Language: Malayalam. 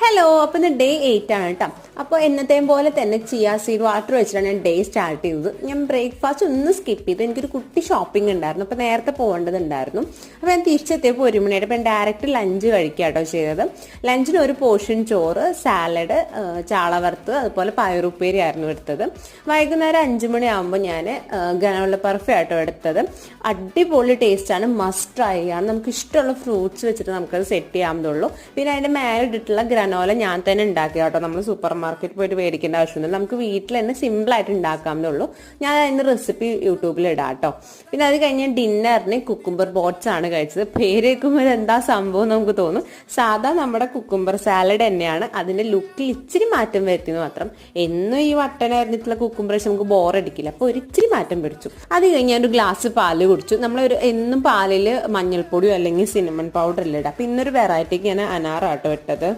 ഹലോ, അപ്പോൾ ഇന്ന് ഡേ 8 ആണ് കേട്ടോ. അപ്പോൾ എന്നത്തെയും പോലെ തന്നെ ചിയ സീഡ് വാട്ടർ വെച്ചിട്ടാണ് ഞാൻ ഡേ സ്റ്റാർട്ട് ചെയ്തത്. ഞാൻ ബ്രേക്ക്ഫാസ്റ്റ് ഒന്ന് സ്കിപ്പ് ചെയ്തു. എനിക്കൊരു കുട്ടി ഷോപ്പിംഗ് ഉണ്ടായിരുന്നു, അപ്പോൾ നേരത്തെ പോകേണ്ടതുണ്ടായിരുന്നു. അപ്പോൾ ഞാൻ തിരിച്ചെത്തിയപ്പോൾ 1 മണിയായിട്ട് അപ്പം ഡയറക്റ്റ് ലഞ്ച് കഴിക്കുക കേട്ടോ ചെയ്തത്. ലഞ്ചിന് ഒരു പോർഷൻ ചോറ്, സാലഡ്, ചാള വറുത്ത്, അതുപോലെ പയറുപ്പേരി ആയിരുന്നു എടുത്തത്. വൈകുന്നേരം 5 മണിയാകുമ്പോൾ ഞാൻ ഗ്രനോല പർഫി ആട്ടോ എടുത്തത്. അടിപൊളി ടേസ്റ്റാണ്, മസ്റ്റ് ട്രൈ ആണ്. നമുക്ക് ഇഷ്ടമുള്ള ഫ്രൂട്ട്സ് വെച്ചിട്ട് നമുക്കത് സെറ്റ് ചെയ്യാവുന്നതുള്ളൂ. പിന്നെ അതിൻ്റെ മേലെ ഇട്ടിട്ടുള്ള ഗ്രനോല ഞാൻ തന്നെ ഉണ്ടാക്കി കേട്ടോ. നമ്മൾ സൂപ്പർ മാർക്കറ്റ് പോയിട്ട് മേടിക്കേണ്ട ആവശ്യമൊന്നുമില്ല, നമുക്ക് വീട്ടിൽ തന്നെ സിമ്പിളായിട്ട് ഉണ്ടാക്കാവുന്നേ ഉള്ളൂ. ഞാൻ അതിൻ്റെ റെസിപ്പി യൂട്യൂബിൽ ഇടാം കേട്ടോ. പിന്നെ അത് കഴിഞ്ഞ് ഡിന്നറിന് കുക്കുംബർ ബോട്ട്സ് ആണ് കഴിച്ചത്. പേര് കേൾക്കുമ്പോൾ എന്താ സംഭവം നമുക്ക് തോന്നും. സാധാ നമ്മുടെ കുക്കുംബർ സാലഡ് തന്നെയാണ്, അതിൻ്റെ ലുക്കിൽ ഇച്ചിരി മാറ്റം വരുത്തിയെന്ന് മാത്രം. എന്നും ഈ വട്ടനായിരുന്നിട്ടുള്ള കുക്കുംബർ നമുക്ക് ബോറടിക്കില്ല, അപ്പോൾ ഒരിച്ചിരി മാറ്റം പിടിച്ചു. അത് കഴിഞ്ഞ് ഒരു ഗ്ലാസ് പാല് കുടിച്ചു. നമ്മളൊരു എന്നും പാലിൽ മഞ്ഞൾപ്പൊടിയോ അല്ലെങ്കിൽ സിനമൺ പൗഡർ ഇല്ല ഇടാം. അപ്പോൾ ഇന്നൊരു വെറൈറ്റിക്ക് ഞാൻ അനാറാട്ടോ ഇട്ടത്.